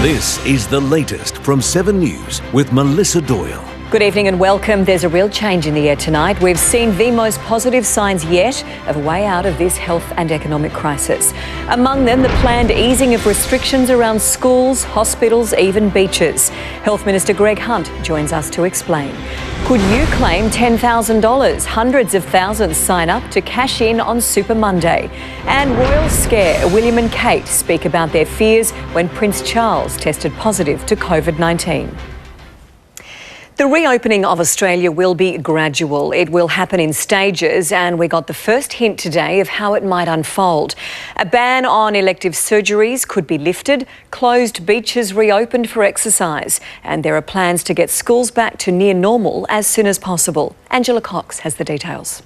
This is the latest from 7 News with Melissa Doyle. Good evening and welcome. There's a real change in the air tonight. We've seen the most positive signs yet of a way out of this health and economic crisis. Among them, the planned easing of restrictions around schools, hospitals, even beaches. Health Minister Greg Hunt joins us to explain. Could you claim $10,000? Hundreds of thousands sign up to cash in on Super Monday. And royal scare. William and Kate speak about their fears when Prince Charles tested positive to COVID-19. The reopening of Australia will be gradual. It will happen in stages, and we got the first hint today of how it might unfold. A ban on elective surgeries could be lifted, closed beaches reopened for exercise, and there are plans to get schools back to near normal as soon as possible. Angela Cox has the details.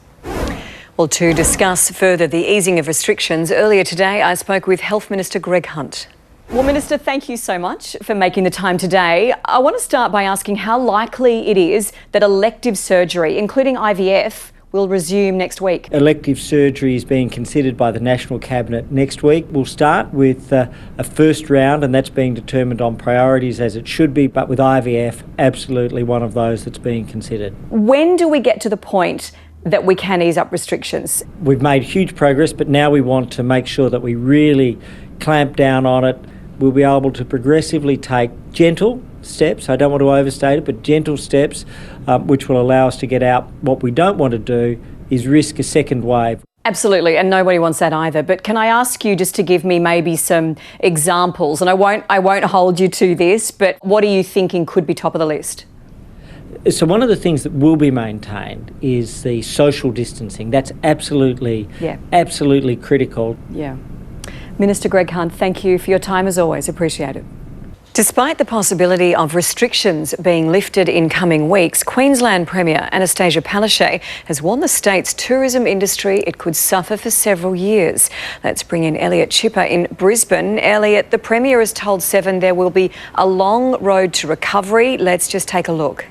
Well, to discuss further the easing of restrictions, earlier today I spoke with Health Minister Greg Hunt. Well, Minister, thank you so much for making the time today. I want to start by asking how likely it is that elective surgery, including IVF, will resume next week. Elective surgery is being considered by the National Cabinet next week. We'll start with a first round, and that's being determined on priorities as it should be, but with IVF, absolutely one of those that's being considered. When do we get to the point that we can ease up restrictions? We've made huge progress, but now we want to make sure that we really clamp down on it. We'll be able to progressively take gentle steps, I don't want to overstate it, but gentle steps, which will allow us to get out. What we don't want to do is risk a second wave. Absolutely, and nobody wants that either. But can I ask you just to give me maybe some examples? And I won't hold you to this, but what are you thinking could be top of the list? So one of the things that will be maintained is the social distancing. That's absolutely critical. Yeah. Minister Greg Hunt, thank you for your time as always. Appreciate it. Despite the possibility of restrictions being lifted in coming weeks, Queensland Premier Anastasia Palaszczuk has warned the state's tourism industry it could suffer for several years. Let's bring in Elliot Chipper in Brisbane. Elliot, the Premier has told Seven there will be a long road to recovery. Let's just take a look.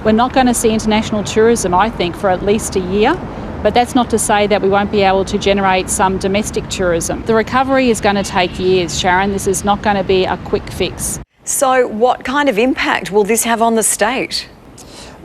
We're not going to see international tourism, I think, for at least a year. But that's not to say that we won't be able to generate some domestic tourism. The recovery is going to take years, Sharon. This is not going to be a quick fix. So what kind of impact will this have on the state?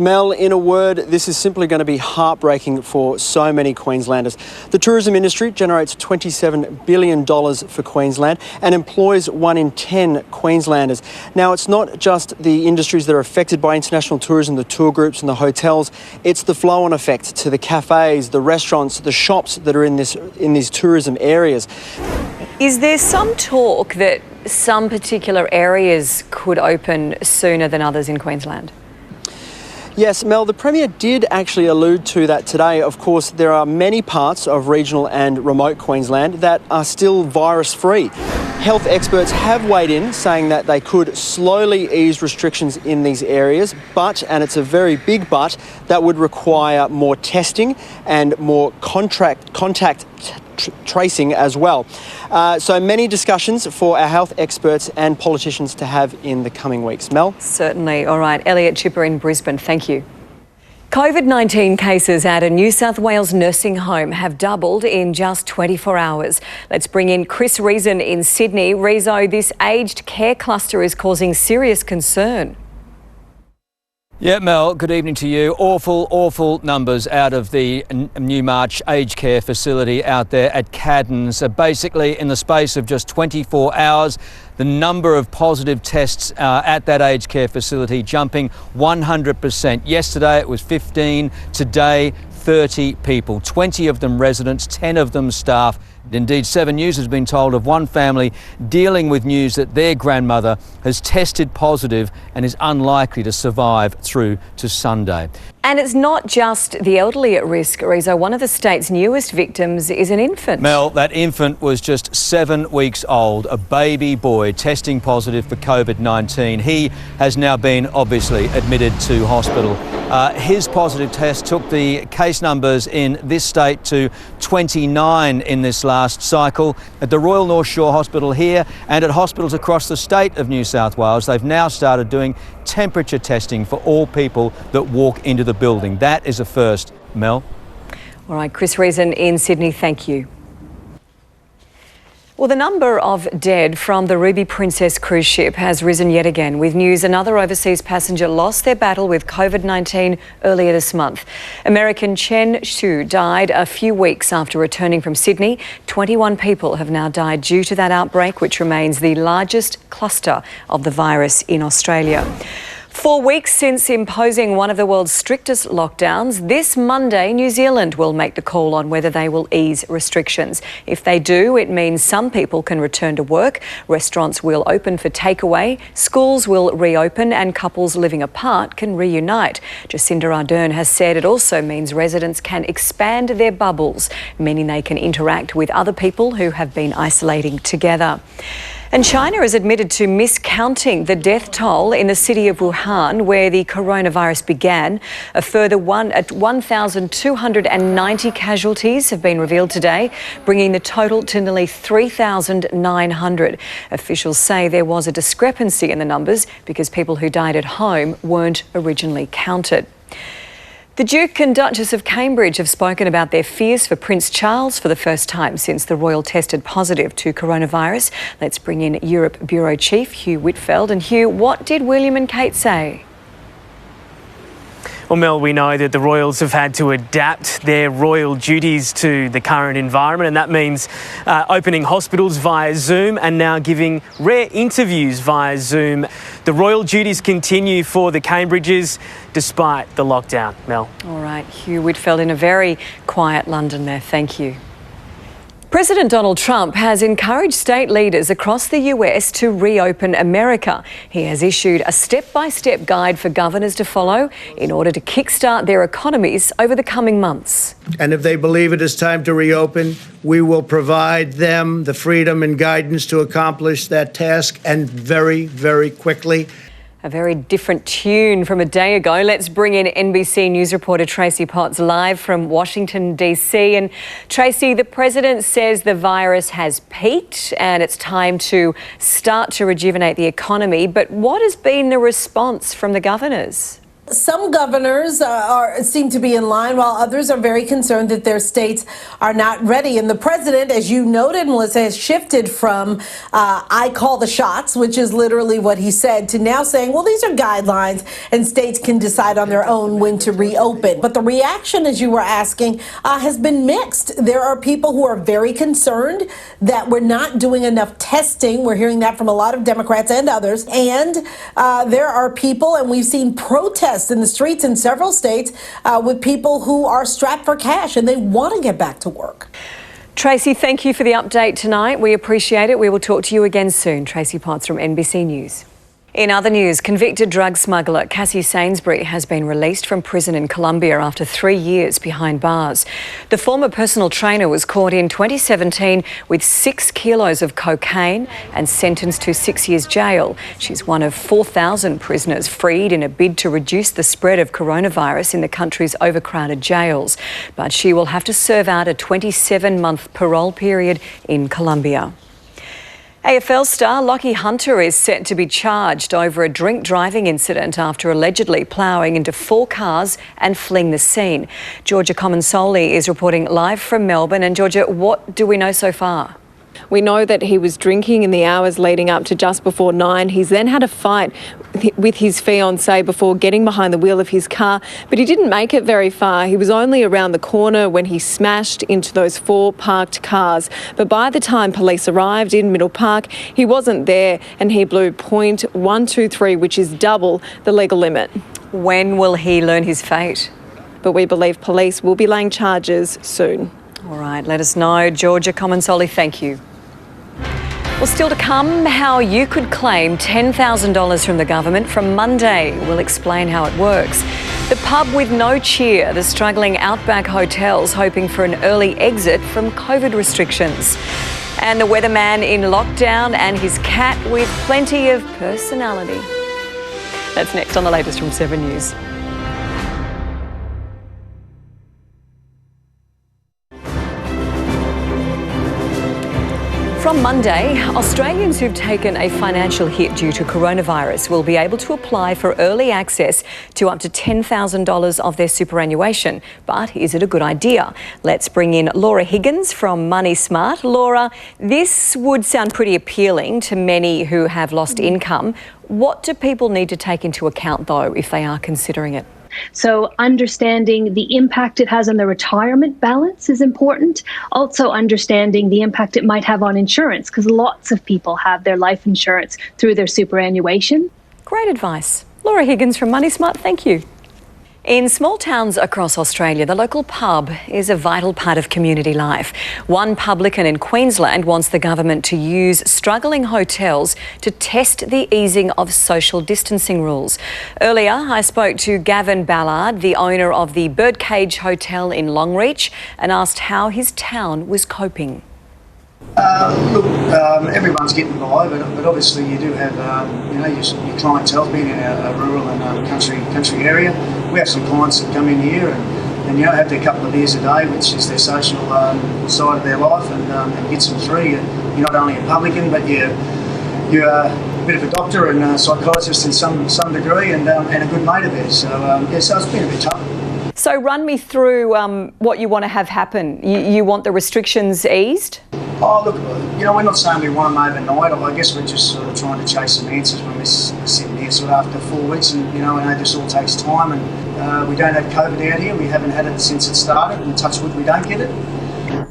Mel, in a word, this is simply going to be heartbreaking for so many Queenslanders. The tourism industry generates $27 billion for Queensland and employs 1 in 10 Queenslanders. Now, it's not just the industries that are affected by international tourism, the tour groups and the hotels. It's the flow-on effect to the cafes, the restaurants, the shops that are in these tourism areas. Is there some talk that some particular areas could open sooner than others in Queensland? Yes, Mel, the Premier did actually allude to that today. Of course, there are many parts of regional and remote Queensland that are still virus-free. Health experts have weighed in, saying that they could slowly ease restrictions in these areas, but, and it's a very big but, that would require more testing and more contact tracing as well. So many discussions for our health experts and politicians to have in the coming weeks. Mel? Certainly. All right. Elliot Chipper in Brisbane, thank you. COVID-19 cases at a New South Wales nursing home have doubled in just 24 hours. Let's bring in Chris Reason in Sydney. Rezo, this aged care cluster is causing serious concern. Yeah, Mel, good evening to you. Awful numbers out of the Newmarch aged care facility out there at Caddens. Basically, in the space of just 24 hours, the number of positive tests at that aged care facility jumping 100%. Yesterday it was 15, today 30 people, 20 of them residents, 10 of them staff. Indeed, 7 News has been told of one family dealing with news that their grandmother has tested positive and is unlikely to survive through to Sunday. And it's not just the elderly at risk, Rezo. One of the state's newest victims is an infant. Mel, that infant was just 7 weeks old, a baby boy testing positive for COVID-19. He has now been obviously admitted to hospital. His positive test took the case numbers in this state to 29 in this last cycle. At the Royal North Shore Hospital here and at hospitals across the state of New South Wales, they've now started doing temperature testing for all people that walk into the building. That is a first, Mel. All right, Chris Reason in Sydney, thank you. Well, the number of dead from the Ruby Princess cruise ship has risen yet again, with news another overseas passenger lost their battle with COVID-19 earlier this month. American Chen Xu died a few weeks after returning from Sydney. 21 people have now died due to that outbreak, which remains the largest cluster of the virus in Australia. 4 weeks since imposing one of the world's strictest lockdowns, this Monday New Zealand will make the call on whether they will ease restrictions. If they do, it means some people can return to work, restaurants will open for takeaway, schools will reopen and couples living apart can reunite. Jacinda Ardern has said it also means residents can expand their bubbles, meaning they can interact with other people who have been isolating together. And China has admitted to miscounting the death toll in the city of Wuhan, where the coronavirus began. A further 1,290 casualties have been revealed today, bringing the total to nearly 3,900. Officials say there was a discrepancy in the numbers because people who died at home weren't originally counted. The Duke and Duchess of Cambridge have spoken about their fears for Prince Charles for the first time since the royal tested positive to coronavirus. Let's bring in Europe Bureau Chief Hugh Whitfeld. And Hugh, what did William and Kate say? Well, Mel, we know that the royals have had to adapt their royal duties to the current environment, and that means opening hospitals via Zoom and now giving rare interviews via Zoom. The royal duties continue for the Cambridges despite the lockdown, Mel. All right, Hugh Whitfeld in a very quiet London there. Thank you. President Donald Trump has encouraged state leaders across the US to reopen America. He has issued a step-by-step guide for governors to follow in order to kickstart their economies over the coming months. And if they believe it is time to reopen, we will provide them the freedom and guidance to accomplish that task, and very, very quickly. A very different tune from a day ago. Let's bring in NBC News reporter Tracy Potts live from Washington, D.C. And Tracy, the president says the virus has peaked and it's time to start to rejuvenate the economy. But what has been the response from the governors? Some governors seem to be in line, while others are very concerned that their states are not ready. And the president, as you noted, Melissa, has shifted from I call the shots, which is literally what he said, to now saying, well, these are guidelines and states can decide on their own when to reopen. But the reaction, as you were asking, has been mixed. There are people who are very concerned that we're not doing enough testing. We're hearing that from a lot of Democrats and others. And there are people, and we've seen protests in the streets in several states with people who are strapped for cash and they want to get back to work. Tracy, thank you for the update tonight. We appreciate it. We will talk to you again soon. Tracy Potts from NBC News. In other news, convicted drug smuggler Cassie Sainsbury has been released from prison in Colombia after 3 years behind bars. The former personal trainer was caught in 2017 with 6 kilos of cocaine and sentenced to 6 years jail. She's one of 4,000 prisoners freed in a bid to reduce the spread of coronavirus in the country's overcrowded jails. But she will have to serve out a 27-month parole period in Colombia. AFL star Lachie Hunter is set to be charged over a drink driving incident after allegedly ploughing into 4 cars and fleeing the scene. Georgia Comensoli is reporting live from Melbourne. And Georgia, what do we know so far? We know that he was drinking in the hours leading up to just before 9. He's then had a fight with his fiancée before getting behind the wheel of his car, but he didn't make it very far. He was only around the corner when he smashed into those 4 parked cars. But by the time police arrived in Middle Park, he wasn't there and he blew .123, which is double the legal limit. When will he learn his fate? But we believe police will be laying charges soon. All right, let us know. Georgia Comensoli, thank you. Well, still to come, how you could claim $10,000 from the government from Monday. We'll explain how it works. The pub with no cheer, the struggling Outback hotels hoping for an early exit from COVID restrictions. And the weatherman in lockdown and his cat with plenty of personality. That's next on the latest from 7 News. from Monday, Australians who've taken a financial hit due to coronavirus will be able to apply for early access to up to $10,000 of their superannuation. But is it a good idea? Let's bring in Laura Higgins from Money Smart. Laura, this would sound pretty appealing to many who have lost income. What do people need to take into account, though, if they are considering it? So understanding the impact it has on the retirement balance is important. Also understanding the impact it might have on insurance, because lots of people have their life insurance through their superannuation. Great advice. Laura Higgins from Money Smart, thank you. In small towns across Australia, the local pub is a vital part of community life. One publican in Queensland wants the government to use struggling hotels to test the easing of social distancing rules. Earlier, I spoke to Gavin Ballard, the owner of the Birdcage Hotel in Longreach, and asked how his town was coping. Everyone's getting by, but obviously you do have, your clientele being in a rural and country area. We have some clients that come in here and have their couple of beers a day, which is their social side of their life, and gets them through. You're not only a publican, but you're a bit of a doctor and a psychiatrist in some degree, and a good mate of theirs. So it's been a bit tough. So run me through what you want to have happen. You want the restrictions eased? Oh, look, we're not saying we want them overnight. I guess we're just sort of trying to chase some answers when we're sitting here sort of after 4 weeks, and I know this all takes time, and we don't have COVID out here. We haven't had it since it started, and touch wood, we don't get it.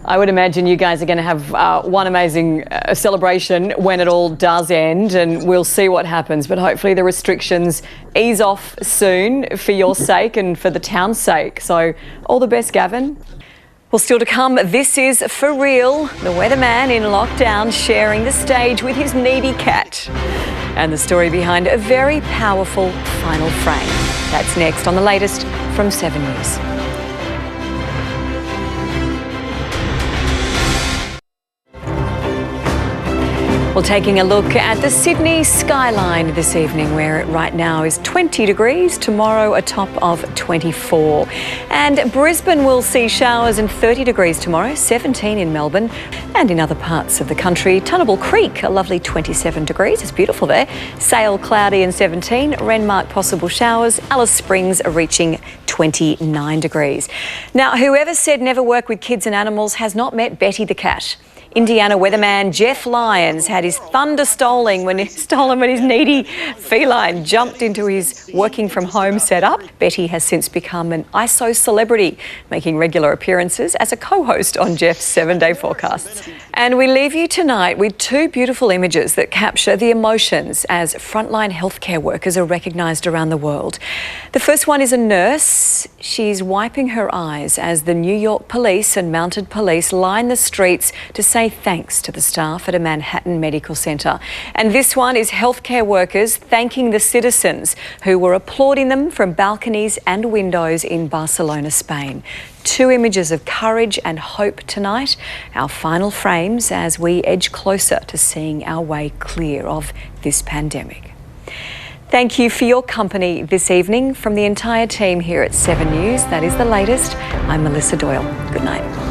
I would imagine you guys are going to have one amazing celebration when it all does end, and we'll see what happens. But hopefully the restrictions ease off soon for your sake and for the town's sake. So all the best, Gavin. Well, still to come, this is For Real, the weatherman in lockdown sharing the stage with his needy cat. And the story behind a very powerful final frame. That's next on The Latest from 7 News. Well, taking a look at the Sydney skyline this evening, where it right now is 20 degrees, tomorrow a top of 24. And Brisbane will see showers and 30 degrees tomorrow, 17 in Melbourne. And in other parts of the country, Tunnable Creek, a lovely 27 degrees. It's beautiful there. Sale, cloudy and 17. Renmark, possible showers. Alice Springs are reaching 29 degrees. Now, whoever said never work with kids and animals has not met Betty the cat. Indiana weatherman Jeff Lyons had his thunder stolen when his needy feline jumped into his working from home setup. Betty has since become an ISO celebrity, making regular appearances as a co-host on Jeff's 7-day forecasts. And we leave you tonight with two beautiful images that capture the emotions as frontline healthcare workers are recognised around the world. The first one is a nurse. She's wiping her eyes as the New York police and mounted police line the streets to say thanks to the staff at a Manhattan medical centre. And this one is healthcare workers thanking the citizens who were applauding them from balconies and windows in Barcelona, Spain. Two images of courage and hope tonight, our final frames as we edge closer to seeing our way clear of this pandemic. Thank you for your company this evening from the entire team here at 7 News. That is The Latest. I'm Melissa Doyle. Good night.